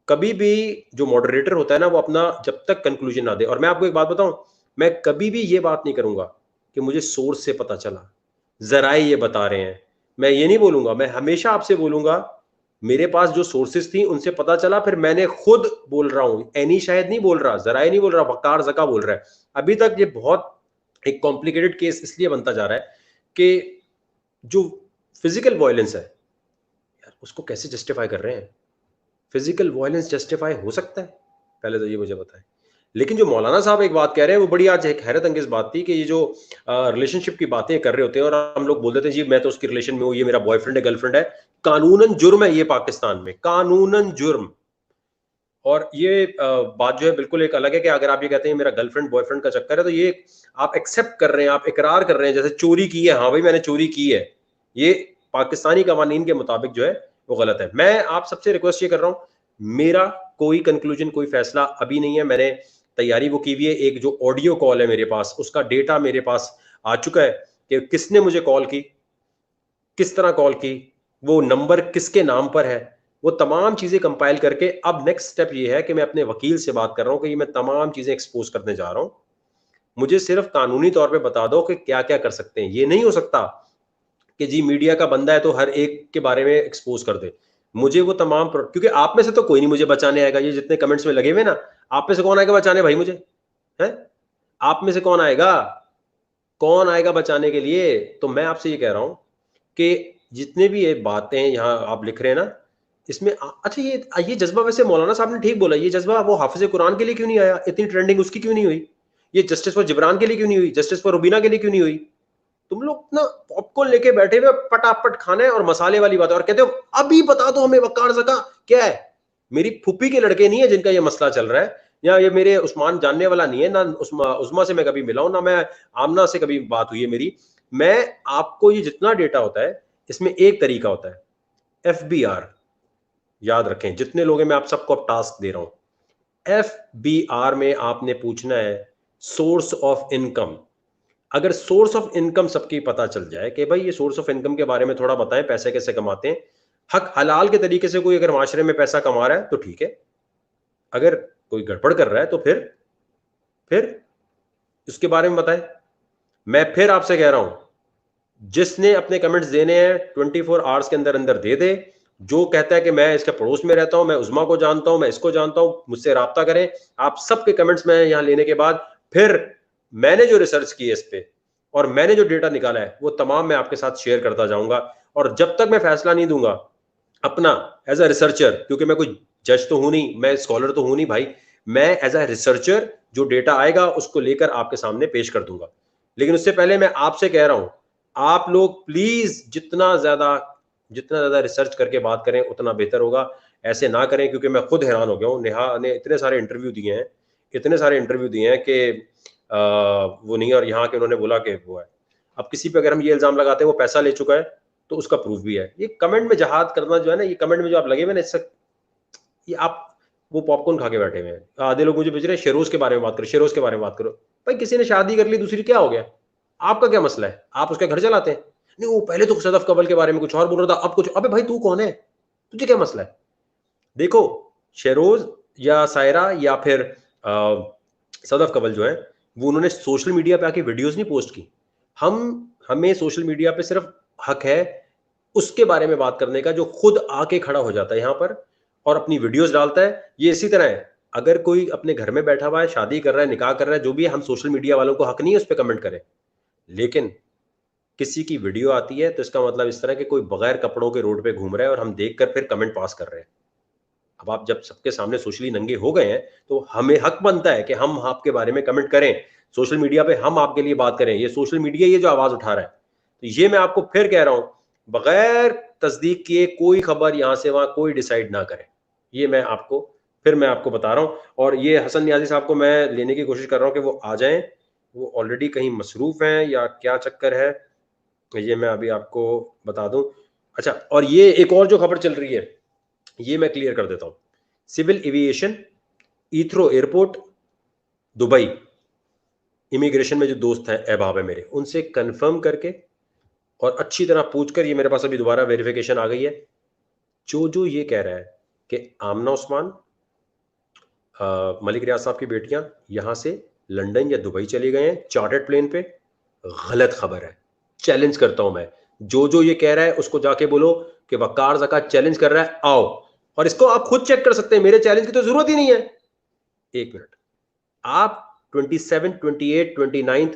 कभी भी जो मॉडरेटर होता है ना वो अपना जब तक कंक्लूजन ना दे, और मैं आपको एक बात बताऊं, मैं कभी भी ये बात नहीं करूंगा कि मुझे सोर्स से पता चला, जराए ये बता रहे हैं, मैं ये नहीं बोलूंगा। मैं हमेशा आपसे बोलूंगा मेरे पास जो सोर्सेज थी उनसे पता चला, फिर मैंने खुद बोल रहा हूं, एनी शायद नहीं बोल रहा, जराए नहीं बोल रहा, वकार जका बोल रहा है। अभी तक ये बहुत एक कॉम्प्लिकेटेड केस इसलिए बनता जा रहा है कि जो फिजिकल वायलेंस है यार उसको कैसे जस्टिफाई कर रहे हैं? फिजिकल वायलेंस जस्टिफाई हो सकता है? पहले तो ये मुझे बताएं। लेकिन जो मौलाना साहब एक बात कह रहे हैं वो बड़ी आज एक हैरत अंगेज बात थी कि ये जो रिलेशनशिप की बातें कर रहे होते हैं और हम लोग बोल देते हैं जी मैं तो उसकी रिलेशन में हूं, ये मेरा बॉयफ्रेंड है, गर्लफ्रेंड है। कानूनन जुर्म है ये पाकिस्तान में, कानूनन जुर्म। और ये बात जो है बिल्कुल एक अलग है कि अगर आप ये कहते हैं मेरा गर्लफ्रेंड बॉयफ्रेंड का चक्कर है, तो ये आप एक्सेप्ट कर रहे हैं, आप इकरार कर रहे हैं, जैसे चोरी की है, हाँ भाई मैंने चोरी की है। ये पाकिस्तानी कवानीन के मुताबिक जो है वो गलत है। मैं आप सबसे रिक्वेस्ट ये कर रहा हूं, मेरा कोई कंक्लूजन, कोई फैसला अभी नहीं है। मैंने तैयारी वो की हुई है, एक जो ऑडियो कॉल है मेरे पास उसका डेटा मेरे पास आ चुका है कि किसने मुझे कॉल की, किस तरह कॉल की, वो नंबर किसके नाम पर है, वो तमाम चीजें कंपाइल करके अब नेक्स्ट स्टेप ये है कि मैं अपने वकील से बात कर रहा हूं कि ये मैं तमाम चीजें एक्सपोज करने जा रहा हूं। मुझे सिर्फ कानूनी तौर पे बता दो कि क्या क्या कर सकते हैं। ये नहीं हो सकता कि जी मीडिया का बंदा है तो हर एक के बारे में एक्सपोज कर दे। मुझे वो तमाम क्योंकि आप में से तो कोई नहीं मुझे बचाने आएगा। ये जितने कमेंट्स में लगे हुए ना, आप में से कौन आएगा बचाने भाई मुझे? है आप में से कौन आएगा? कौन आएगा बचाने के लिए? तो मैं आपसे ये कह रहा हूं कि जितने भी ये बातें यहाँ आप लिख रहे हैं ना, इसमें अच्छा ये जज्बा, वैसे मौलाना साहब ने ठीक बोला, ये जज्बा वो हाफिज कुरान के लिए क्यों नहीं आया? इतनी ट्रेंडिंग उसकी क्यों नहीं हुई? ये जस्टिस फॉर जिब्रान के लिए क्यों नहीं हुई? जस्टिस फॉर रुबीना के लिए क्यों नहीं हुई? तुम लोग ना पॉपकॉर्न लेके बैठे हुए पटापट खाना है और मसाले वाली बात है, और कहते हो अभी बता दो हमें वकार ज़का क्या है। मेरी फुप्पी के लड़के नहीं है जिनका ये मसला चल रहा है, या ये मेरे उस्मान जानने वाला नहीं है, ना उस्मा से मैं कभी मिला हूं, ना मैं आमना से कभी बात हुई है मेरी। मैं आपको ये जितना डेटा होता है इसमें एक तरीका होता है, FBR, याद रखें जितने लोग हैं, मैं आप सबको अब टास्क दे रहा हूं। FBR में आपने पूछना है सोर्स ऑफ इनकम। अगर सोर्स ऑफ इनकम सबकी पता चल जाए कि भाई ये सोर्स ऑफ इनकम के बारे में थोड़ा बताएं, पैसे कैसे कमाते हैं, हक हलाल के तरीके से कोई अगर माशरे में पैसा कमा रहा है तो ठीक है, अगर कोई गड़बड़ कर रहा है तो फिर इसके बारे में बताएं। मैं फिर आपसे कह रहा हूं, जिसने अपने कमेंट्स देने हैं 24 आवर्स के अंदर अंदर दे दे। जो कहता है कि मैं इसके पड़ोस में रहता हूं, मैं उस्मा को जानता हूं, मैं इसको जानता हूं, मुझसे राब्ता करें। आप सबके कमेंट्स में यहां लेने के बाद फिर मैंने जो रिसर्च की है इस पे और मैंने जो डेटा निकाला है वो तमाम मैं आपके साथ शेयर करता जाऊंगा। और जब तक मैं फैसला नहीं दूंगा अपना एज अ रिसर्चर, क्योंकि मैं कोई जज तो हूं नहीं, मैं स्कॉलर तो हूं नहीं भाई, मैं एज अ रिसर्चर जो डेटा आएगा उसको लेकर आपके सामने पेश कर दूंगा। लेकिन उससे पहले मैं आपसे कह रहा हूं, आप लोग प्लीज जितना ज्यादा रिसर्च करके बात करें उतना बेहतर होगा। ऐसे ना करें, क्योंकि मैं खुद हैरान हो गया हूं। नेहा ने इतने सारे इंटरव्यू दिए हैं कि वो नहीं है, और यहाँ के उन्होंने बोला कि वो है। अब किसी पे अगर हम ये इल्जाम लगाते हैं वो पैसा ले चुका है तो उसका प्रूफ भी है। ये कमेंट में जहाद करना जो है ना, ये कमेंट में जो आप लगे हुए ना, इससे ये आप वो पॉपकॉर्न खा के बैठे हुए हैं। आधे लोग मुझे पूछ रहे हैं शेरोज के बारे में बात करो, शेरोज के बारे में बात करो। भाई किसी ने शादी कर ली दूसरी, क्या हो गया? आपका क्या मसला है? आप उसका घर चलाते हैं? नहीं, वो पहले तो सदफ कबल के बारे में कुछ और बोल रहा था, अब कुछ। अबे भाई तू कौन है? तुझे क्या मसला है? देखो, शेरोज या सायरा या फिर सदफ कबल जो है, वो उन्होंने सोशल मीडिया पे आके वीडियोस नहीं पोस्ट की। हमें सोशल मीडिया पे सिर्फ हक है उसके बारे में बात करने का जो खुद आके खड़ा हो जाता है यहां पर और अपनी वीडियोस डालता है। ये इसी तरह है, अगर कोई अपने घर में बैठा हुआ है, शादी कर रहा है, निकाह कर रहा है, जो भी है, हम सोशल मीडिया वालों को हक नहीं है उस पर कमेंट करें। लेकिन किसी की वीडियो आती है तो इसका मतलब इस तरह के कोई बगैर कपड़ों के रोड पे घूम रहा है और हम देखकर फिर कमेंट पास कर रहे हैं। अब आप जब सबके सामने सोशली नंगे हो गए हैं तो हमें हक बनता है कि हम आपके बारे में कमेंट करें, सोशल मीडिया पे हम आपके लिए बात करें। ये सोशल मीडिया ये जो आवाज उठा रहा है, तो ये मैं आपको फिर कह रहा हूं, बगैर तस्दीक किए कोई खबर यहां से वहां कोई डिसाइड ना करें। ये मैं आपको बता रहा हूं। और ये हसन न्याजी साहब को मैं लेने की कोशिश कर रहा हूं कि वो आ जाएं। वो ऑलरेडी कहीं मसरूफ हैं या क्या चक्कर है, ये मैं अभी आपको बता दूं। अच्छा, और ये एक और जो खबर चल रही है ये मैं क्लियर कर देता हूं। Civil aviation, Heathrow airport, Dubai, immigration में जो दोस्त हैं अहबाब है मेरे, उनसे कंफर्म करके और अच्छी तरह पूछकर, ये मेरे पास अभी दोबारा वेरिफिकेशन आ गई है, जो ये कह रहा है कि आमना उस्मान, मलिक रियाज साहब की बेटियां यहां से लंदन या दुबई चले गए हैं चार्टर्ड प्लेन पे, गलत खबर है। चैलेंज करता हूं मैं, जो ये कह रहा है उसको जाके बोलो कि वकार ज़कात चैलेंज कर रहा है, आओ। और इसको आप खुद चेक कर सकते हैं, मेरे चैलेंज की तो जरूरत ही नहीं है। एक मिनट, आप 27, 28, 29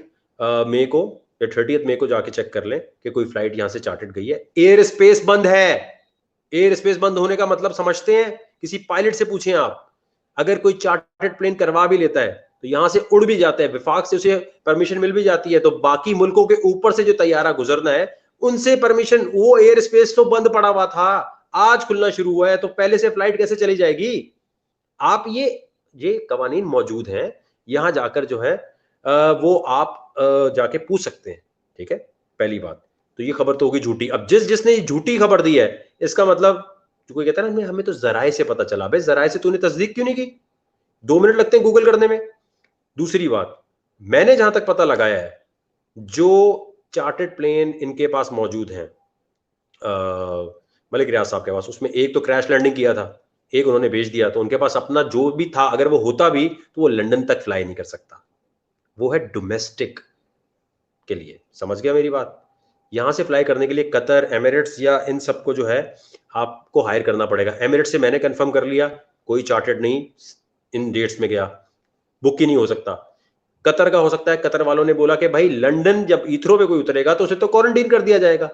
मई को या 30 मई को जाके चेक कर लें कि कोई फ्लाइट यहां से चार्टर्ड गई है। एयर स्पेस बंद है। एयर स्पेस बंद होने का मतलब समझते हैं? किसी पायलट से पूछें आप, अगर कोई चार्टर्ड प्लेन करवा भी लेता है तो यहां से उड़ भी जाता है, विफाक से उसे परमिशन मिल भी जाती है, तो बाकी मुल्कों के ऊपर से जो तैयारा गुजरना है उनसे परमिशन, वो एयर स्पेस तो बंद पड़ा हुआ था, आज खुलना शुरू हुआ है, तो पहले से फ्लाइट कैसे चली जाएगी? आप ये कवानीन मौजूद हैं, यहां जाकर जो है वो आप जाके पूछ सकते हैं। ठीक है, पहली बात तो ये खबर तो होगी झूठी। अब जिसने झूठी खबर दी है, इसका मतलब जो कोई कहता है ना हमें तो जराए से पता चला, भाई जराए से तूने तस्दीक क्यों नहीं की? 2 मिनट लगते हैं गूगल करने में। दूसरी बात, मैंने जहां तक पता लगाया है, जो चार्टर्ड प्लेन इनके पास मौजूद हैं मलिक रियाज साहब के पास, उसमें एक तो क्रैश लैंडिंग किया था, एक उन्होंने भेज दिया, तो उनके पास अपना जो भी था, अगर वो होता भी तो वो लंदन तक फ्लाई नहीं कर सकता, वो है डोमेस्टिक के लिए। समझ गया मेरी बात? यहां से फ्लाई करने के लिए कतर, एमिरेट्स या इन सबको जो है आपको हायर करना पड़ेगा। एमिरेट्स से मैंने कंफर्म कर लिया, कोई चार्टर्ड नहीं इन डेट्स में गया, बुक ही नहीं हो सकता। कतर का हो सकता है, कतर वालों ने बोला कि भाई लंदन जब ईथरो पे कोई उतरेगा तो उसे तो क्वारंटीन कर दिया जाएगा,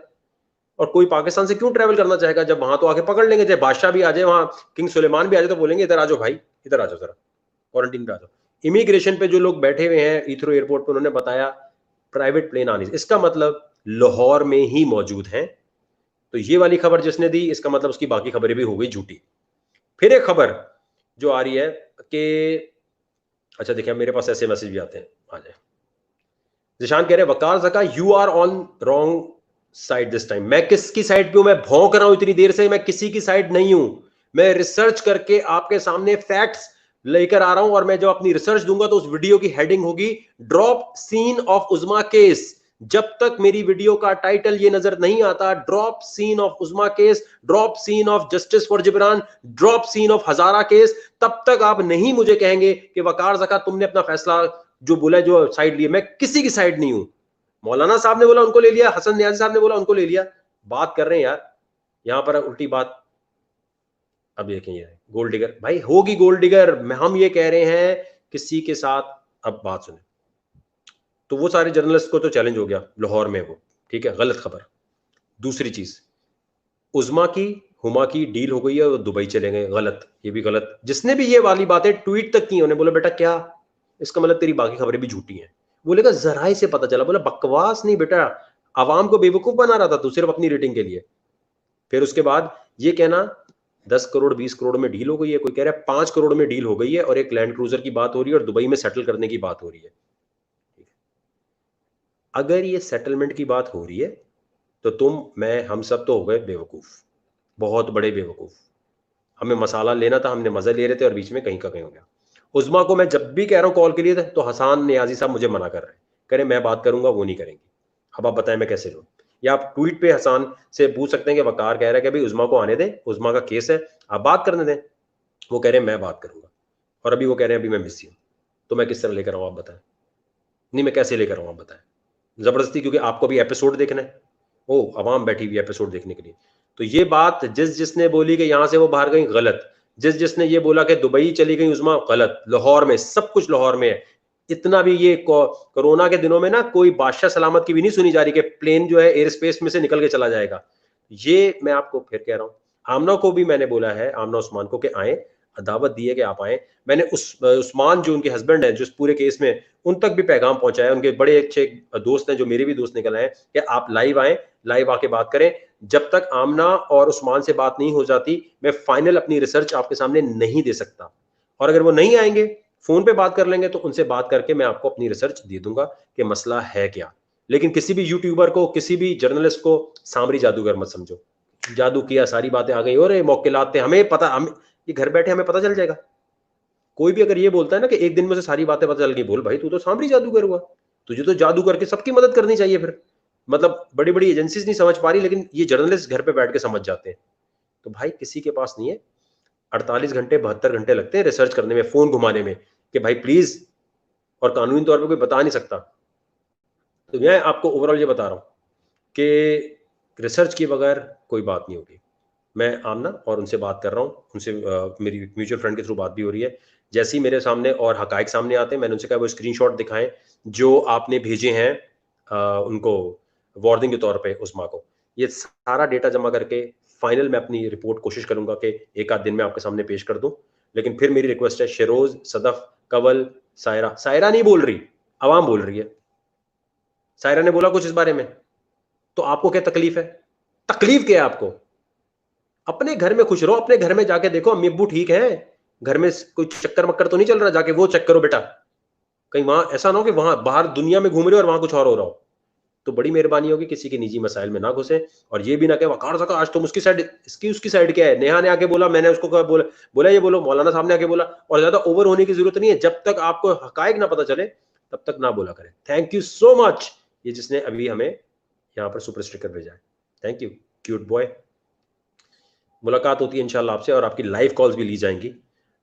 और कोई पाकिस्तान से क्यों ट्रैवल करना चाहेगा जब वहां तो आके पकड़ लेंगे। चाहे बादशाह भी आ जाए, वहां किंग सुलेमान भी आ जाए तो बोलेंगे इधर आ जाओ भाई, इधर आ जाओ जरा, क्वारंटीन पे आ जाओ। इमिग्रेशन पे जो लोग बैठे हुए हैं ईथरो एयरपोर्ट पे, उन्होंने बताया प्राइवेट प्लेन आने से, इसका मतलब लाहौर में ही मौजूद है। तो ये वाली खबर जिसने दी, इसका मतलब उसकी बाकी खबरें भी हो गई झूठी। फिर एक खबर जो आ रही है कि अच्छा देखिए मेरे पास ऐसे मैसेज भी आते हैं, आ जाए। जिशान कह रहे हैं Waqar Zaka you are on wrong side this time. मैं किसकी साइड पे हूं? मैं भौंक रहा हूं इतनी देर से, मैं किसी की साइड नहीं हूं। मैं रिसर्च करके आपके सामने फैक्ट्स लेकर आ रहा हूं, और मैं जब अपनी रिसर्च दूंगा तो उस वीडियो की हेडिंग होगी drop scene of Uzma case. जब तक मेरी वीडियो का टाइटल ये नजर नहीं आता, drop scene of Uzma case, drop scene of justice for Jibran, drop scene of Hazara case, तब तक आप नहीं मुझे कहेंगे कि वकार ज़का तुमने अपना फैसला जो बोला, जो साइड लिए। मैं किसी की साइड नहीं हूं। मौलाना साहब ने बोला उनको ले लिया, हसन न्याजी साहब ने बोला उनको ले लिया। बात कर रहे हैं यार यहां पर उल्टी बात। अब देखें ये गोल्ड डिगर, भाई होगी गोल्ड डिगर, हम ये कह रहे हैं किसी के साथ। अब बात सुने, तो वो सारे जर्नलिस्ट को तो चैलेंज हो गया लाहौर में, वो ठीक है, गलत खबर। दूसरी चीज, उज़मा की हुमा की डील हो गई है, वो दुबई चले गए, गलत, ये भी गलत। जिसने भी ये वाली बातें ट्वीट तक की, उन्हें बोला बेटा क्या इसका मतलब तेरी बाकी खबरें भी झूठी हैं। बोलेगा जराए से पता चला। बोला बकवास नहीं बेटा, आवाम को बेवकूफ बना रहा था तू सिर्फ अपनी रेटिंग के लिए। फिर उसके बाद ये कहना 10 करोड़ 20 करोड़ में डील हो गई है, कोई कह रहा है 5 करोड़ में डील हो गई है, और एक लैंड क्रूजर की बात हो रही है, और दुबई में सेटल करने की बात हो रही है। अगर ये सेटलमेंट की बात हो रही है तो तुम मैं हम सब तो हो गए बेवकूफ, बहुत बड़े बेवकूफ। हमें मसाला लेना था, हमने मजा ले रहे थे, और बीच में कहीं का कहीं हो गया। उज़मा को मैं जब भी कह रहा हूं कॉल के लिए तो हसन नियाजी साहब मुझे मना कर रहे हैं, कह रहे मैं बात करूंगा, वो नहीं करेंगे। अब आप बताएं मैं कैसे लूं? या आप ट्वीट पे हसन से पूछ सकते हैं कि वकार कह रहा है कि भाई उज़मा को आने दें, उज़मा का केस है, आप बात करने दें। वो कह रहे हैं मैं बात करूंगा, और अभी वो कह रहे हैं अभी मैं बिजी हूं। तो मैं किस तरह लेकर आऊं आप बताएं? नहीं मैं कैसे लेकर आऊं आप बताएं? जबरदस्ती, क्योंकि आपको भी एपिसोड देखना है। ओ अवाम बैठी हुई एपिसोड देखने के लिए। तो ये बात जिसने बोली कि यहां से वो बाहर गई, गलत। जिसने ये बोला कि दुबई चली गई उज़मा, गलत। लाहौर में सब कुछ लाहौर में है। इतना भी ये कोरोना के दिनों में ना कोई बादशाह सलामत की भी नहीं सुनी जा रही कि प्लेन जो है एयर स्पेस में से निकल के चला जाएगा। ये मैं आपको फिर कह रहा हूं। आमना को भी मैंने बोला है, आमना उस्मान को, कि आए, दावत दी है कि आप आए। मैंने उस्मान जो उनके हस्बैंड है जो इस पूरे केस में, उन तक भी पैगाम पहुंचाया। उनके बड़े अच्छे दोस्त हैं जो मेरे भी दोस्त निकल आए कि आप लाइव आए, लाइव आके बात करें। जब तक आमना और उस्मान से बात नहीं हो जाती, मैं फाइनल अपनी रिसर्च आपके सामने नहीं दे सकता। और अगर वो नहीं आएंगे, फोन पे बात कर लेंगे, तो उनसे बात करके मैं आपको अपनी रिसर्च दे दूंगा कि मसला है क्या। लेकिन किसी भी यूट्यूबर को, किसी भी जर्नलिस्ट को सामरी जादूगर मत समझो। जादू किया, सारी बातें आ गई, और मौके लाते, हमें पता, हम ये घर बैठे हमें पता चल जाएगा। कोई भी अगर ये बोलता है ना कि एक दिन में से सारी बातें पता चल गई, बोल भाई तू तो सामरी जादूगर हुआ। तुझे तो जादू करके सबकी मदद करनी चाहिए फिर। मतलब बड़ी बड़ी एजेंसीज नहीं समझ पा रही, लेकिन ये जर्नलिस्ट घर पे बैठ के समझ जाते हैं। तो भाई किसी के पास नहीं है 48 घंटे 72 घंटे लगते हैं रिसर्च करने में, फोन घुमाने में, कि भाई प्लीज, और कानूनी तौर पर कोई बता नहीं सकता। तो मैं आपको ओवरऑल ये बता रहा हूं कि रिसर्च के बगैर कोई बात नहीं होगी। मैं आमना और उनसे बात कर रहा हूँ, उनसे मेरी म्यूचुअल फ्रेंड के थ्रू बात भी हो रही है। जैसे ही मेरे सामने और हकायक सामने आते हैं, मैंने उनसे कहा वो स्क्रीनशॉट दिखाएं जो आपने भेजे हैं उनको वार्निंग के तौर पे उस्मा को। ये सारा डेटा जमा करके फाइनल मैं अपनी रिपोर्ट कोशिश करूंगा कि एक आध दिन में आपके सामने पेश कर दूं। लेकिन फिर मेरी रिक्वेस्ट है, शेरोज, सदफ, कवल, सायरा, सायरा नहीं बोल रही, आवाम बोल रही है। सायरा ने बोला कुछ इस बारे में, तो आपको क्या तकलीफ है? तकलीफ क्या है आपको? अपने घर में खुश रहो, अपने घर में जाके देखो अम्मी अब्बू ठीक है, घर में कोई चक्कर मक्कर तो नहीं चल रहा, जाके वो चेक करो बेटा। कहीं वहां ऐसा ना हो कि वहां बाहर दुनिया में घूम रहे हो और वहां कुछ और हो रहा हो। तो बड़ी मेहरबानी होगी किसी के निजी मसाइल में ना घुसे, और ये भी ना कहे वकार सका आज तुम उसकी साइड, इसकी उसकी साइड क्या है। नेहा ने आके बोला, मैंने उसको कहा, बोला बोला ये बोलो, मौलाना साहब ने आके बोला। और ज्यादा ओवर होने की जरूरत नहीं है, जब तक आपको हकायक ना पता चले तब तक ना बोला करें। थैंक यू सो मच, ये जिसने अभी हमें यहाँ पर सुपर स्टिकर भेजा है, थैंक यू क्यूट बॉय। मुलाकात होती है इंशाल्लाह आपसे, और आपकी लाइव कॉल्स भी ली जाएंगी।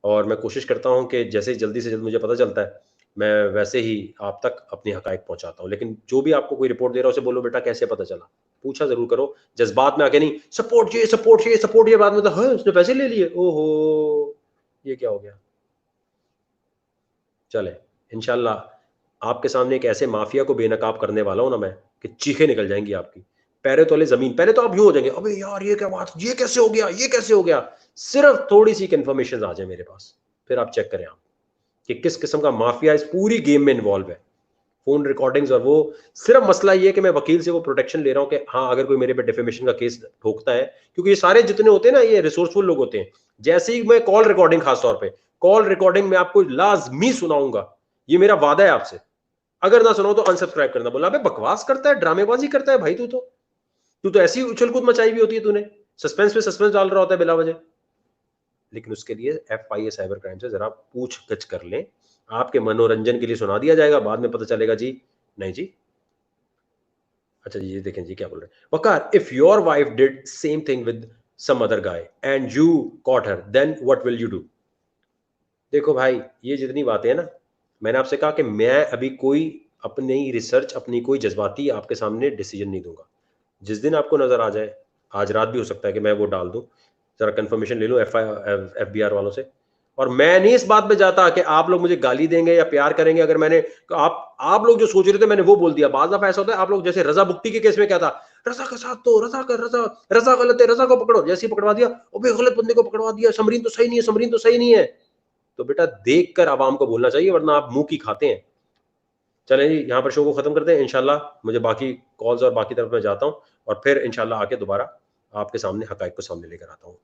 और मैं कोशिश करता हूं कि जैसे ही जल्दी से जल्द मुझे पता चलता है, मैं वैसे ही आप तक अपनी हकायक पहुंचाता हूं। लेकिन जो भी आपको कोई रिपोर्ट दे रहा है उसे बोलो बेटा कैसे पता चला, पूछा जरूर करो। जज्बात में आके नहीं, सपोर्ट ये सपोर्ट ये सपोर्ट ये, बाद में तो हाँ उसने पैसे ले लिए, ओहो ये क्या हो गया। चले इंशाल्लाह आपके सामने एक ऐसे माफिया को बेनकाब करने वाला हूं ना मैं, कि चीखें निकल जाएंगी आपकी। पैरे तले जमीन, पहले तो आप यूं हो जाएंगे, अबे यार ये क्या बात, ये कैसे हो गया, ये कैसे हो गया। सिर्फ थोड़ी सी इन्फॉर्मेशन आ जाए मेरे पास, फिर आप चेक करें आप कि किस किस्म का माफिया इस पूरी गेम में इन्वॉल्व है। फोन रिकॉर्डिंग्स, और वो सिर्फ मसला ये है कि मैं वकील से वो प्रोटेक्शन ले रहा हूं कि हाँ अगर कोई मेरे पे डिफेमेशन का केस ठोकता है, क्योंकि ये सारे जितने होते हैं ना ये रिसोर्सफुल लोग होते हैं। जैसे ही मैं कॉल रिकॉर्डिंग, खासतौर पे कॉल रिकॉर्डिंग में आपको लाजमी सुनाऊंगा, ये मेरा वादा है आपसे, अगर ना सुनाओ तो अनसब्सक्राइब करना। बोला अबे बकवास करता है, ड्रामेबाजी करता है भाई, तू तो ऐसी उछल कूद मचाई भी होती है, तूने सस्पेंस पे सस्पेंस डाल रहा होता है बिला वजह। लेकिन उसके लिए FIA साइबर क्राइम से जरा पूछ गछ कर लें, आपके मनोरंजन के लिए सुना दिया जाएगा, बाद में पता चलेगा जी नहीं जी। अच्छा जी, ये देखें जी क्या बोल रहे हैं Waqar, if your wife did same thing with some other guy and you caught her, then what will you do. देखो भाई, ये जितनी बातें हैं ना, मैंने आपसे कहा कि मैं अभी कोई अपनी रिसर्च, अपनी कोई जज्बाती आपके सामने डिसीजन नहीं दूंगा। जिस दिन आपको नजर आ जाए, आज रात भी हो सकता है कि मैं वो डाल दूं, जरा कंफर्मेशन ले लूं FBR वालों से। और मैं नहीं इस बात पे जाता कि आप लोग मुझे गाली देंगे या प्यार करेंगे अगर मैंने, आप लोग जो सोच रहे थे मैंने वो बोल दिया। बाज दफा ऐसा होता है, आप लोग जैसे रजा बुक्टी के केस में क्या था, रजा का साथ दो, रजा का, रजा रजा गलत है, रजा को पकड़ो, जैसे ही पकड़वा दिया, अबे गलत बंदे को पकड़वा दिया, समरीन तो सही नहीं है, समरीन तो सही नहीं है। तो बेटा देखकर आवाम को बोलना चाहिए, वरना आप मुंह की खाते हैं। चलें जी, यहाँ पर शो को खत्म करते हैं इंशाल्लाह। मुझे बाकी कॉल्स और बाकी तरफ मैं जाता हूँ, और फिर इंशाल्लाह आके दोबारा आपके सामने हकाइक को सामने लेकर आता हूँ।